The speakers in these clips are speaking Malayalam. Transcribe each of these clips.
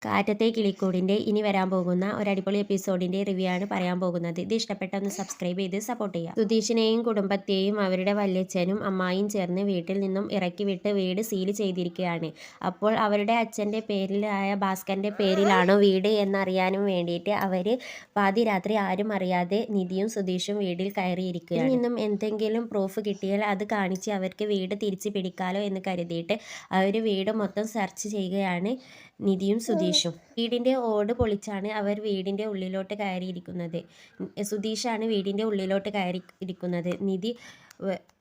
കാറ്റത്തെ കിളിക്കൂടിൻ്റെ ഇനി വരാൻ പോകുന്ന ഒരു അടിപൊളി എപ്പിസോഡിൻ്റെ റിവ്യൂ ആണ് പറയാൻ പോകുന്നത്. ഇത് ഇഷ്ടപ്പെട്ട ഒന്ന് സബ്സ്ക്രൈബ് ചെയ്ത് സപ്പോർട്ട് ചെയ്യുക. സുധീഷിനെയും കുടുംബത്തെയും അവരുടെ വല്യച്ഛനും അമ്മായിയും ചേർന്ന് വീട്ടിൽ നിന്നും ഇറക്കി വിട്ട് വീട് സീൽ ചെയ്തിരിക്കുകയാണ്. അപ്പോൾ അവരുടെ അച്ഛൻ്റെ പേരിലായ ഭാസ്കറിൻ്റെ പേരിലാണോ വീട് എന്നറിയാനും വേണ്ടിയിട്ട് അവർ പാതിരാത്രി ആരും അറിയാതെ നിധിയും സുധീഷും വീട്ടിൽ കയറിയിരിക്കുകയാണ്. ഇതിൽ നിന്നും എന്തെങ്കിലും പ്രൂഫ് കിട്ടിയാൽ അത് കാണിച്ച് അവർക്ക് വീട് തിരിച്ചു പിടിക്കാലോ എന്ന് കരുതിയിട്ട് അവർ വീട് മൊത്തം സെർച്ച് ചെയ്യുകയാണ് നിധിയും സുധീഷും. വീടിൻ്റെ ഓട് പൊളിച്ചാണ് അവർ വീടിൻ്റെ ഉള്ളിലോട്ട് കയറിയിരിക്കുന്നത്. സുധീഷാണ് വീടിൻ്റെ ഉള്ളിലോട്ട് കയറി ഇരിക്കുന്നത്. നിധി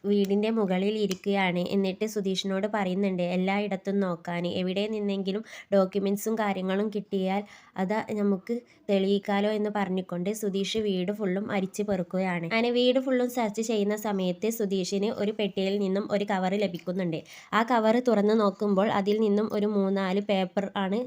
വീടിൻ്റെ മുകളിൽ ഇരിക്കുകയാണ്. എന്നിട്ട് സുധീഷിനോട് പറയുന്നുണ്ട് എല്ലായിടത്തും നോക്കാൻ, എവിടെ നിന്നെങ്കിലും ഡോക്യുമെൻറ്റ്സും കാര്യങ്ങളും കിട്ടിയാൽ അത് നമുക്ക് തെളിയിക്കാലോ എന്ന് പറഞ്ഞുകൊണ്ട് സുധീഷ് വീട് ഫുള്ളും അരിച്ചു പെറുക്കുകയാണ്. അങ്ങനെ വീട് ഫുള്ളും സെർച്ച് ചെയ്യുന്ന സമയത്ത് സുധീഷിന് ഒരു പെട്ടിയിൽ നിന്നും ഒരു കവർ ലഭിക്കുന്നുണ്ട്. ആ കവർ തുറന്ന് നോക്കുമ്പോൾ അതിൽ നിന്നും ഒരു 3-4 പേപ്പർ ആണ്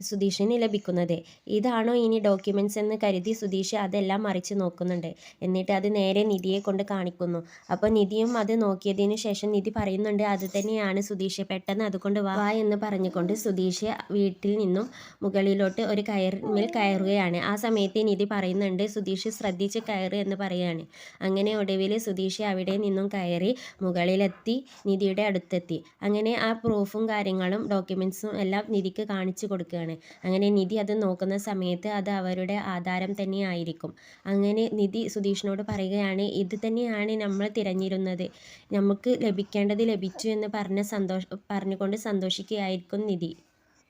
സുധീഷിന് ലഭിക്കുന്നത്. ഇതാണോ ഇനി ഡോക്യുമെൻറ്റ്സ് എന്ന് കരുതി സുധീഷ് അതെല്ലാം മറിച്ച് നോക്കുന്നുണ്ട്. എന്നിട്ട് അത് നേരെ നിധിയെ കൊണ്ട് കാണിക്കുന്നു. അപ്പോൾ നിധിയും അത് നോക്കിയതിന് ശേഷം നിധി പറയുന്നുണ്ട് അത് തന്നെയാണ് സുധീഷ്, പെട്ടെന്ന് അതുകൊണ്ട് വാ എന്ന് പറഞ്ഞുകൊണ്ട് സുധീഷ് വീട്ടിൽ നിന്നും മുകളിലോട്ട് ഒരു കയറിന്മേൽ കയറുകയാണ്. ആ സമയത്ത് നിധി പറയുന്നുണ്ട് സുധീഷ് ശ്രദ്ധിച്ച് കയറ് എന്ന് പറയുകയാണ്. അങ്ങനെ ഒടുവിൽ സുധീഷ് അവിടെ നിന്നും കയറി മുകളിലെത്തി നിധിയുടെ അടുത്തെത്തി. അങ്ങനെ ആ പ്രൂഫും കാര്യങ്ങളും ഡോക്യുമെൻറ്റ്സും എല്ലാം നിധിക്ക് കാണിച്ചു കൊടുക്കുകയാണ്. അങ്ങനെ നിധി അത് നോക്കുന്ന സമയത്ത് അത് അവരുടെ ആധാരം തന്നെയായിരിക്കും. അങ്ങനെ നിധി സുധീഷിനോട് പറയുകയാണ് ഇത് തന്നെയാണ് നമ്മൾ തിരഞ്ഞിരുന്നത്, നമുക്ക് ലഭിക്കേണ്ടത് ലഭിച്ചു എന്ന് പറഞ്ഞുകൊണ്ട് സന്തോഷിക്കുകയായിരിക്കും നിധി.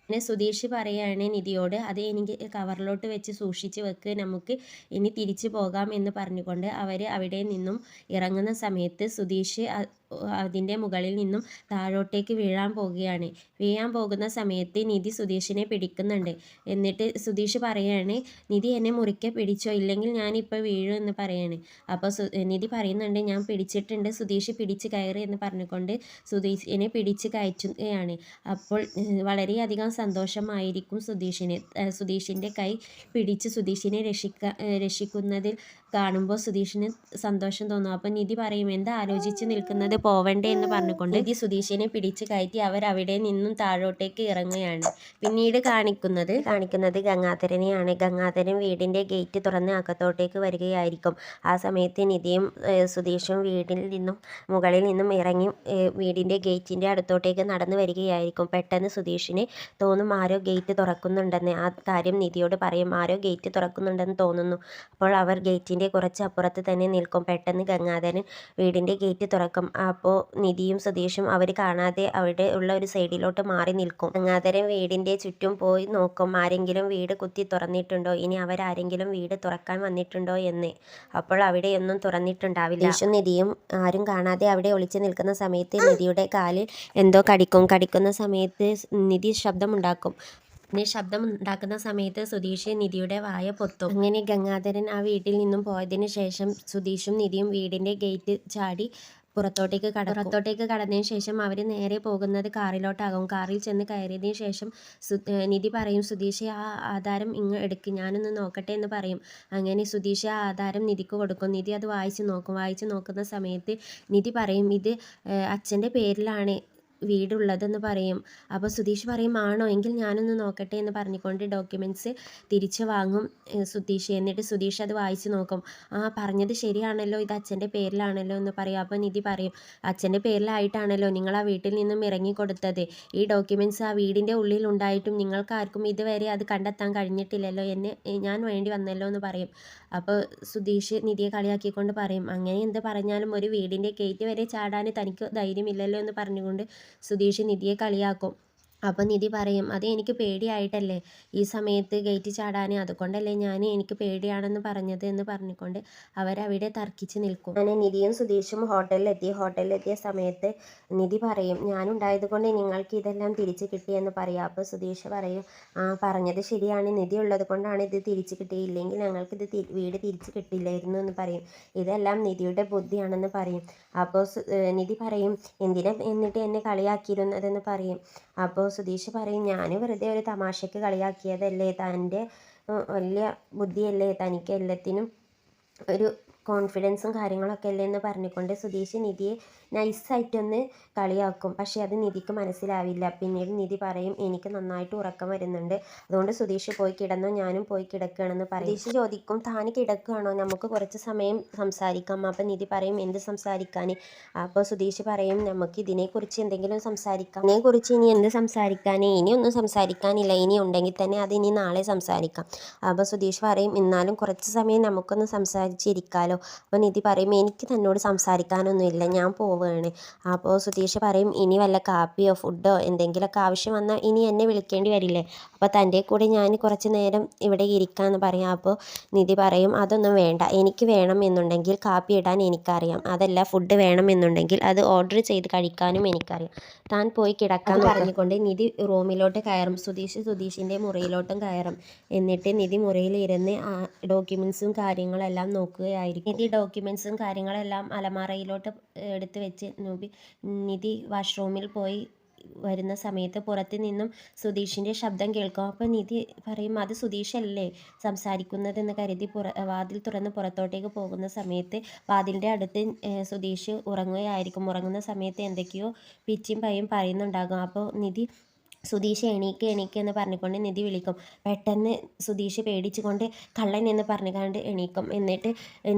പിന്നെ സുധീഷ് പറയുകയാണ് നിധിയോട് അത് എനിക്ക് കവറിലോട്ട് വെച്ച് സൂക്ഷിച്ച് വെക്ക്, നമുക്ക് ഇനി തിരിച്ചു പോകാം എന്ന് പറഞ്ഞുകൊണ്ട് അവർ അവിടെ നിന്നും ഇറങ്ങുന്ന സമയത്ത് സുധീഷ് അതിൻ്റെ മുകളിൽ നിന്നും താഴോട്ടേക്ക് വീഴാൻ പോകുന്ന സമയത്ത് നിധി സുധീഷിനെ പിടിക്കുന്നുണ്ട്. എന്നിട്ട് സുധീഷ് പറയുകയാണ് നിധി എന്നെ മുറിക്കെ പിടിച്ചോ, ഇല്ലെങ്കിൽ ഞാനിപ്പോൾ വീഴും എന്ന് പറയാണ്. അപ്പോൾ നിധി പറയുന്നുണ്ട് ഞാൻ പിടിച്ചിട്ടുണ്ട്, സുധീഷ് പിടിച്ച് കയറി എന്ന് പറഞ്ഞുകൊണ്ട് സുധീഷിനെ പിടിച്ച് കയറ്റുകയാണ്. അപ്പോൾ വളരെയധികം സന്തോഷമായിരിക്കും സുധീഷിൻ്റെ കൈ പിടിച്ച് സുധീഷിനെ രക്ഷിക്കുന്നതിൽ കാണുമ്പോൾ സുധീഷിന് സന്തോഷം തോന്നും. അപ്പോൾ നിധി പറയും എന്താ ആലോചിച്ച് നിൽക്കുന്നത്, പോവണ്ടേ എന്ന് പറഞ്ഞുകൊണ്ട് നിധി സുധീഷിനെ പിടിച്ച് കയറ്റി അവർ അവിടെ നിന്നും താഴോട്ടേക്ക് ഇറങ്ങുകയാണ്. പിന്നീട് കാണിക്കുന്നത് ഗംഗാധരനെയാണ്. ഗംഗാധരൻ വീടിൻ്റെ ഗേറ്റ് തുറന്ന് അകത്തോട്ടേക്ക് വരികയായിരിക്കും. ആ സമയത്ത് നിധിയും സുധീഷും മുകളിൽ നിന്നും ഇറങ്ങി വീടിൻ്റെ ഗേറ്റിൻ്റെ അടുത്തോട്ടേക്ക് നടന്നു വരികയായിരിക്കും. പെട്ടെന്ന് സുധീഷിന് തോന്നും ആരോ ഗേറ്റ് തുറക്കുന്നുണ്ടെന്ന്. ആ കാര്യം നിധിയോട് പറയും ആരോ ഗേറ്റ് തുറക്കുന്നുണ്ടെന്ന് തോന്നുന്നു. അപ്പോൾ അവർ ഗേറ്റിൻ്റെ കുറച്ച് അപ്പുറത്ത് തന്നെ നിൽക്കും. പെട്ടെന്ന് ഗംഗാധരൻ വീടിൻ്റെ ഗേറ്റ് തുറക്കും. അപ്പോൾ നിധിയും സുധീഷും അവർ കാണാതെ അവിടെ ഉള്ള ഒരു സൈഡിലോട്ട് മാറി നിൽക്കും. ഗംഗാധരൻ വീടിൻ്റെ ചുറ്റും പോയി നോക്കും ആരെങ്കിലും വീട് കുത്തി തുറന്നിട്ടുണ്ടോ, ഇനി അവരാരെങ്കിലും വീട് തുറക്കാൻ വന്നിട്ടുണ്ടോ എന്ന്. അപ്പോൾ അവിടെയൊന്നും തുറന്നിട്ടുണ്ടാവില്ല. സുധീഷും നിധിയും ആരും കാണാതെ അവിടെ ഒളിച്ചു നിൽക്കുന്ന സമയത്ത് നിധിയുടെ കാലിൽ എന്തോ കടിക്കുന്ന സമയത്ത് നിധി ശബ്ദമുണ്ടാക്കും. ശബ്ദമുണ്ടാക്കുന്ന സമയത്ത് സുധീഷ് നിധിയുടെ വായ പൊത്തും. അങ്ങനെ ഗംഗാധരൻ ആ വീട്ടിൽ നിന്നും പോയതിന് ശേഷം സുധീഷും നിധിയും വീടിൻ്റെ ഗേറ്റ് ചാടി പുറത്തോട്ടേക്ക് കടന്നതിന് ശേഷം അവർ നേരെ പോകുന്നത് കാറിലോട്ടാകും. കാറിൽ ചെന്ന് കയറിയതിന് ശേഷം നിധി പറയും സുധീഷ് ആ ആധാരം ഇങ്ങ് എടുക്ക്, ഞാനൊന്ന് നോക്കട്ടെ എന്ന് പറയും. അങ്ങനെ സുധീഷ് ആ ആധാരം നിധിക്ക് കൊടുക്കും. നിധി അത് വായിച്ച് നോക്കുന്ന സമയത്ത് നിധി പറയും ഇത് അച്ഛൻ്റെ പേരിലാണ് വീടുള്ളതെന്ന് പറയും. അപ്പോൾ സുധീഷ് പറയും ആണോ, എങ്കിൽ ഞാനൊന്ന് നോക്കട്ടെ എന്ന് പറഞ്ഞുകൊണ്ട് ഡോക്യുമെൻറ്റ്സ് തിരിച്ചു വാങ്ങും സുധീഷ്. എന്നിട്ട് സുധീഷ് അത് വായിച്ച് നോക്കും. ആ പറഞ്ഞത് ശരിയാണല്ലോ, ഇത് അച്ഛൻ്റെ പേരിലാണല്ലോ എന്ന് പറയും. അപ്പോൾ നിധി പറയും അച്ഛൻ്റെ പേരിലായിട്ടാണല്ലോ നിങ്ങൾ ആ വീട്ടിൽ നിന്നും ഇറങ്ങിക്കൊടുത്തത്, ഈ ഡോക്യുമെൻറ്റ്സ് ആ വീടിൻ്റെ ഉള്ളിൽ ഉണ്ടായിട്ടും നിങ്ങൾക്കാർക്കും ഇതുവരെ അത് കണ്ടെത്താൻ കഴിഞ്ഞിട്ടില്ലല്ലോ, ഞാൻ വേണ്ടി വന്നല്ലോ എന്ന് പറയും. അപ്പോൾ സുധീഷ് നിധിയെ കളിയാക്കിക്കൊണ്ട് പറയും അങ്ങനെ എന്ത് പറഞ്ഞാലും ഒരു വീടിൻ്റെ ഗേറ്റ് വരെ ചാടാൻ തനിക്ക് ധൈര്യമില്ലല്ലോ എന്ന് പറഞ്ഞുകൊണ്ട് സുധീഷ് നിധിയെ കളിയാക്കും. അപ്പോൾ നിധി പറയും അത് എനിക്ക് പേടിയായിട്ടല്ലേ ഈ സമയത്ത് ഗേറ്റ് ചാടാൻ, അതുകൊണ്ടല്ലേ എനിക്ക് പേടിയാണെന്ന് പറഞ്ഞത് എന്ന് പറഞ്ഞുകൊണ്ട് അവരവിടെ തർക്കിച്ച് നിൽക്കും. അങ്ങനെ നിധിയും സുധീഷും ഹോട്ടലിലെത്തിയ സമയത്ത് നിധി പറയും ഞാനുണ്ടായത് കൊണ്ട് നിങ്ങൾക്ക് ഇതെല്ലാം തിരിച്ചു കിട്ടിയെന്ന് പറയാം. അപ്പോൾ സുധീഷ് പറയും പറഞ്ഞത് ശരിയാണ്, നിധി ഉള്ളത് കൊണ്ടാണ് ഇത് തിരിച്ചു കിട്ടിയില്ലെങ്കിൽ ഞങ്ങൾക്കിത് വീട് തിരിച്ചു കിട്ടില്ലായിരുന്നു എന്ന് പറയും. ഇതെല്ലാം നിധിയുടെ ബുദ്ധിയാണെന്ന് പറയും. അപ്പോൾ നിധി പറയും എന്നിട്ട് എന്നെ കളിയാക്കിയിരുന്നതെന്ന് പറയും. അപ്പോൾ സുധീഷ് പറയും ഞാൻ വെറുതെ ഒരു തമാശയ്ക്ക് കളിയാക്കിയതല്ലേ, തൻ്റെ വലിയ ബുദ്ധിയല്ലേ, തനിക്ക് എല്ലാത്തിനും ഒരു കോൺഫിഡൻസും കാര്യങ്ങളൊക്കെ അല്ലേ എന്ന് പറഞ്ഞുകൊണ്ട് സുധീഷ് നിധിയെ നൈസായിട്ടൊന്ന് കളിയാക്കും. പക്ഷേ അത് നിധിക്ക് മനസ്സിലാവില്ല. പിന്നീട് നിധി പറയും, എനിക്ക് നന്നായിട്ട് ഉറക്കം വരുന്നുണ്ട്, അതുകൊണ്ട് സുധീഷ് പോയി കിടന്നോ, ഞാനും പോയി കിടക്കുകയാണെന്ന് പറയും. സുധീഷ് ചോദിക്കും, താൻ കിടക്കുകയാണോ, നമുക്ക് കുറച്ച് സമയം സംസാരിക്കാം. അപ്പം നിധി പറയും, എന്ത് സംസാരിക്കാൻ? അപ്പോൾ സുധീഷ് പറയും, നമുക്ക് ഇതിനെക്കുറിച്ച് എന്തെങ്കിലും സംസാരിക്കാം. ഇതിനെക്കുറിച്ച് ഇനി എന്ത് സംസാരിക്കാൻ? ഇനിയൊന്നും സംസാരിക്കാനില്ല, ഇനി ഉണ്ടെങ്കിൽ തന്നെ അത് ഇനി നാളെ സംസാരിക്കാം. അപ്പോൾ സുധീഷ് പറയും, എന്നാലും കുറച്ച് സമയം നമുക്കൊന്ന് സംസാരിച്ചിരിക്കാമല്ലോ. അപ്പോൾ നിധി പറയും, എനിക്ക് തന്നോട് സംസാരിക്കാനൊന്നുമില്ല, ഞാൻ പോവുകയാണ്. അപ്പോൾ സുധീഷ് പറയും, ഇനി വല്ല കാപ്പിയോ ഫുഡോ എന്തെങ്കിലുമൊക്കെ ആവശ്യം വന്നാൽ ഇനി എന്നെ വിളിക്കേണ്ടി വരില്ലേ, അപ്പോൾ തൻ്റെ കൂടെ ഞാൻ കുറച്ച് നേരം ഇവിടെ ഇരിക്കാമെന്ന് പറയാം. അപ്പോൾ നിധി പറയും, അതൊന്നും വേണ്ട, എനിക്ക് വേണം എന്നുണ്ടെങ്കിൽ കാപ്പി ഇടാൻ എനിക്കറിയാം, അതല്ല ഫുഡ് വേണമെന്നുണ്ടെങ്കിൽ അത് ഓർഡർ ചെയ്ത് കഴിക്കാനും എനിക്കറിയാം, താൻ പോയി കിടക്കാൻ പറഞ്ഞുകൊണ്ട് നിധി റൂമിലോട്ട് കയറും. സുധീഷിൻ്റെ മുറിയിലോട്ടും കയറും. എന്നിട്ട് നിധി മുറിയിലിരുന്ന് ഡോക്യുമെൻസും കാര്യങ്ങളെല്ലാം നോക്കുകയായിരിക്കും. നിധി ഡോക്യുമെൻസും കാര്യങ്ങളെല്ലാം അലമാറയിലോട്ട് എടുത്ത് വെച്ച് നിധി വാഷ്റൂമിൽ പോയി വരുന്ന സമയത്ത് പുറത്ത് നിന്നും സുധീഷിൻ്റെ ശബ്ദം കേൾക്കും. അപ്പോൾ നിധി പറയും, അത് സുധീഷല്ലേ സംസാരിക്കുന്നതെന്ന് കരുതി വാതിൽ തുറന്ന് പുറത്തോട്ടേക്ക് പോകുന്ന സമയത്ത് വാതിലിൻ്റെ അടുത്ത് സുധീഷ് ഉറങ്ങുകയായിരിക്കും. ഉറങ്ങുന്ന സമയത്ത് എന്തൊക്കെയോ പിച്ചിയും പയ്യും പറയുന്നുണ്ടാകും. അപ്പോൾ നിധി, സുധീഷ് എണീക്ക് എന്ന് പറഞ്ഞുകൊണ്ട് നിധി വിളിക്കും. പെട്ടെന്ന് സുധീഷ് പേടിച്ചുകൊണ്ട് കള്ളൻ എന്ന് പറഞ്ഞുകൊണ്ട് എണീക്കും. എന്നിട്ട്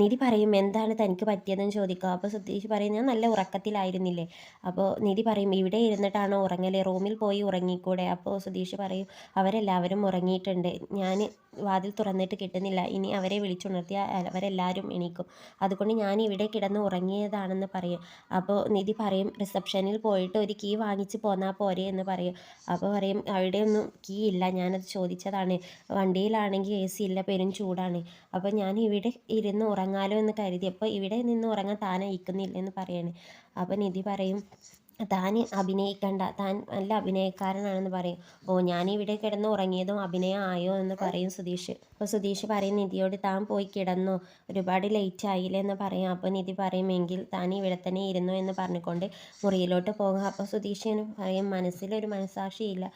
നിധി പറയും, എന്താണ് തനിക്ക് പറ്റിയതെന്ന് ചോദിക്കും. അപ്പോൾ സുധീഷ് പറയും, ഞാൻ നല്ല ഉറക്കത്തിലായിരുന്നില്ലേ. അപ്പോൾ നിധി പറയും, ഇവിടെ ഇരുന്നിട്ടാണോ ഉറങ്ങല്, റൂമിൽ പോയി ഉറങ്ങിക്കൂടെ. അപ്പോൾ സുധീഷ് പറയും, അവരെല്ലാവരും ഉറങ്ങിയിട്ടുണ്ട്, ഞാൻ വാതിൽ തുറന്നിട്ട് കിട്ടുന്നില്ല, ഇനി അവരെ വിളിച്ചുണർത്തിയാൽ അവരെല്ലാവരും എണീക്കും, അതുകൊണ്ട് ഞാൻ ഇവിടെ കിടന്ന് ഉറങ്ങിയതാണെന്ന് പറയും. അപ്പോൾ നിധി പറയും, റിസപ്ഷനിൽ പോയിട്ട് ഒരു കീ വാങ്ങിച്ച് പോന്നാൽ പോരെ എന്ന് പറയും. അപ്പോൾ പറയും, അവിടെയൊന്നും കീ ഇല്ല, ഞാനത് ചോദിച്ചതാണ്, വണ്ടിയിലാണെങ്കിൽ AC ഇല്ല, പെരും ചൂടാണ്, അപ്പോൾ ഞാൻ ഇവിടെ ഇരുന്ന് ഉറങ്ങാലോ എന്ന് കരുതിയപ്പോൾ ഇവിടെ നിന്ന് ഉറങ്ങാൻ താൻ അയക്കുന്നില്ലെന്ന് പറയാണ്. അപ്പോൾ നിധി പറയും, താൻ അഭിനയിക്കണ്ട, താൻ നല്ല അഭിനയക്കാരനാണെന്ന് പറയും. ഓ, ഞാനിവിടെ കിടന്ന് ഉറങ്ങിയതും അഭിനയം ആയോ എന്ന് പറയും സുധീഷ്. അപ്പോൾ സുധീഷ് പറയും നിധിയോട്, താൻ പോയി കിടന്നോ, ഒരുപാട് ലേറ്റ് ആയില്ലേ എന്ന് പറയും. അപ്പോൾ നിധി പറയും, എങ്കിൽ താൻ ഇവിടെ തന്നെ ഇരുന്നു എന്ന് പറഞ്ഞുകൊണ്ട് മുറിയിലോട്ട് പോകുക. അപ്പോൾ സുധീഷിന് പറയും, മനസ്സിലൊരു മനസ്സാക്ഷിയില്ല,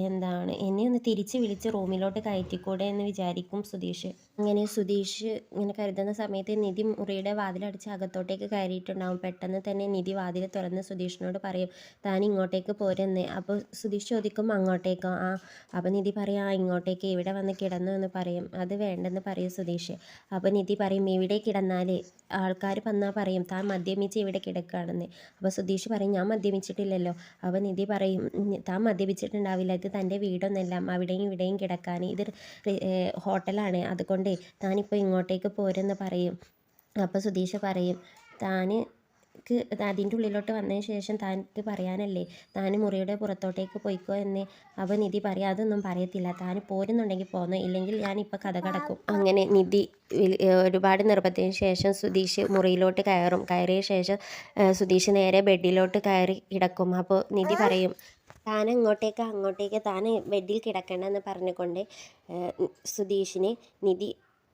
എന്താണ് എന്നെ ഒന്ന് തിരിച്ച് വിളിച്ച് റൂമിലോട്ട് കയറ്റിക്കൂടെ എന്ന് വിചാരിക്കും സുധീഷ്. അങ്ങനെ സുധീഷ് ഇങ്ങനെ കരുതുന്ന സമയത്ത് നിധി മുറിയുടെ വാതിലടിച്ച് അകത്തോട്ടേക്ക് കയറിയിട്ടുണ്ടാവും. പെട്ടെന്ന് തന്നെ നിധി വാതിൽ തുറന്ന് സുധീഷിനോട് പറയും, താൻ ഇങ്ങോട്ടേക്ക് പോരെന്ന്. അപ്പോൾ സുധീഷ് ചോദിക്കും, അങ്ങോട്ടേക്കോ? ആ. അപ്പോൾ നിധി പറയും, ഇങ്ങോട്ടേക്ക്, ഇവിടെ വന്ന് കിടന്നു എന്ന് പറയും. അത് വേണ്ടെന്ന് പറയും സുധീഷ്. അപ്പോൾ നിധി പറയും, ഇവിടെ കിടന്നാൽ ആൾക്കാർ വന്നാൽ പറയും താൻ മദ്യപിച്ച് ഇവിടെ കിടക്കുകയാണെന്ന്. അപ്പോൾ സുധീഷ് പറയും, ഞാൻ മദ്യപിച്ചിട്ടില്ലല്ലോ. അപ്പോൾ നിധി പറയും, താൻ മദ്യപിച്ചിട്ടുണ്ടാവില്ല, ഇത് തൻ്റെ വീടൊന്നുമല്ല അവിടെയും ഇവിടെയും കിടക്കാൻ, ഇത് ഹോട്ടലാണ്, അതുകൊണ്ട് താനിപ്പോൾ ഇങ്ങോട്ടേക്ക് പോരെന്ന് പറയും. അപ്പോൾ സുധീഷ് പറയും, താനിക്ക് അതിൻ്റെ ഉള്ളിലോട്ട് വന്നതിന് ശേഷം താനിക്ക് പറയാനല്ലേ, താൻ മുറിയുടെ പുറത്തോട്ടേക്ക് പോയിക്കോ എന്ന്. അപ്പോൾ നിധി പറയും, അതൊന്നും പറയത്തില്ല, താൻ പോരുന്നുണ്ടെങ്കിൽ പോന്നോ, ഇല്ലെങ്കിൽ ഞാനിപ്പോൾ കഥ കടക്കും. അങ്ങനെ നിധി ഒരുപാട് നിർബന്ധത്തിന് ശേഷം സുധീഷ് മുറിയിലോട്ട് കയറും. കയറിയ ശേഷം സുധീഷ് നേരെ ബെഡിലോട്ട് കയറി കിടക്കും. അപ്പോൾ നിധി പറയും, താൻ അങ്ങോട്ടേക്ക് താൻ ബെഡിൽ കിടക്കണമെന്ന് പറഞ്ഞുകൊണ്ട് സുധീഷിന് നിധി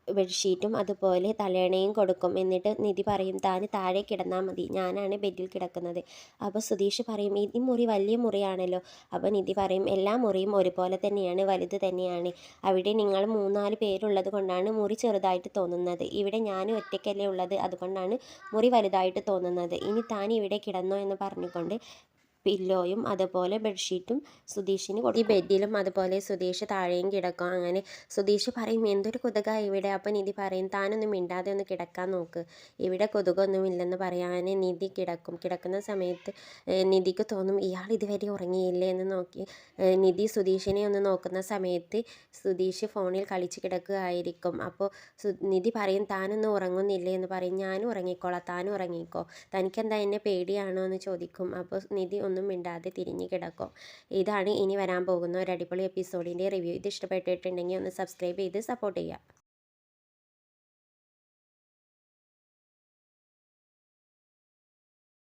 ബെഡ്ഷീറ്റും അതുപോലെ തലയണയും കൊടുക്കും. എന്നിട്ട് നിധി പറയും, താൻ താഴെ കിടന്നാൽ മതി, ഞാനാണ് ബെഡിൽ കിടക്കുന്നത്. അപ്പോൾ സുധീഷ് പറയും, ഈ മുറി വലിയ മുറിയാണല്ലോ. അപ്പോൾ നിധി പറയും, എല്ലാ മുറിയും ഒരുപോലെ തന്നെയാണ്, വലുത് തന്നെയാണ്, അവിടെ നിങ്ങൾ 3-4 പേരുള്ളത് കൊണ്ടാണ് മുറി ചെറുതായിട്ട് തോന്നുന്നത്, ഇവിടെ ഞാൻ ഒറ്റയ്ക്കല്ലേ ഉള്ളത്, അതുകൊണ്ടാണ് മുറി വലുതായിട്ട് തോന്നുന്നത്, ഇനി താൻ ഇവിടെ കിടന്നോ എന്ന് പറഞ്ഞുകൊണ്ട് പില്ലോയും അതുപോലെ ബെഡ്ഷീറ്റും സുധീഷിന് കൊടുക്കും. ഈ ബെഡിലും അതുപോലെ സുധീഷ് താഴെയും കിടക്കും. അങ്ങനെ സുധീഷ് പറയും, എന്തൊരു കൊതുകാ ഇവിടെ. അപ്പം നിധി പറയും, താനൊന്നും മിണ്ടാതെ ഒന്ന് കിടക്കാൻ നോക്ക്, ഇവിടെ കൊതുകൊന്നുമില്ലെന്ന് പറയാൻ നിധി കിടക്കും. കിടക്കുന്ന സമയത്ത് നിധിക്ക് തോന്നും, ഇയാൾ ഇതുവരെ ഉറങ്ങിയില്ലേ എന്ന് നോക്കി നിധി സുധീഷിനെ ഒന്ന് നോക്കുന്ന സമയത്ത് സുധീഷ് ഫോണിൽ കളിച്ച് കിടക്കുകയായിരിക്കും. അപ്പോൾ നിധി പറയും, താനൊന്നും ഉറങ്ങുന്നില്ലേ എന്ന് പറയും. ഞാനും ഉറങ്ങിക്കോളാം, താനും ഉറങ്ങിക്കോ, തനിക്കെന്താ എന്നെ പേടിയാണോ എന്ന് ചോദിക്കും. അപ്പോൾ നിധി ഒന്നും മിണ്ടാതെ തിരിഞ്ഞ് കിടക്കും. ഇതാണ് ഇനി വരാൻ പോകുന്ന ഒരു അടിപൊളി എപ്പിസോഡിൻ്റെ റിവ്യൂ. ഇത് ഇഷ്ടപ്പെട്ടിട്ടുണ്ടെങ്കിൽ ഒന്ന് സബ്സ്ക്രൈബ് ചെയ്ത് സപ്പോർട്ട് ചെയ്യുക.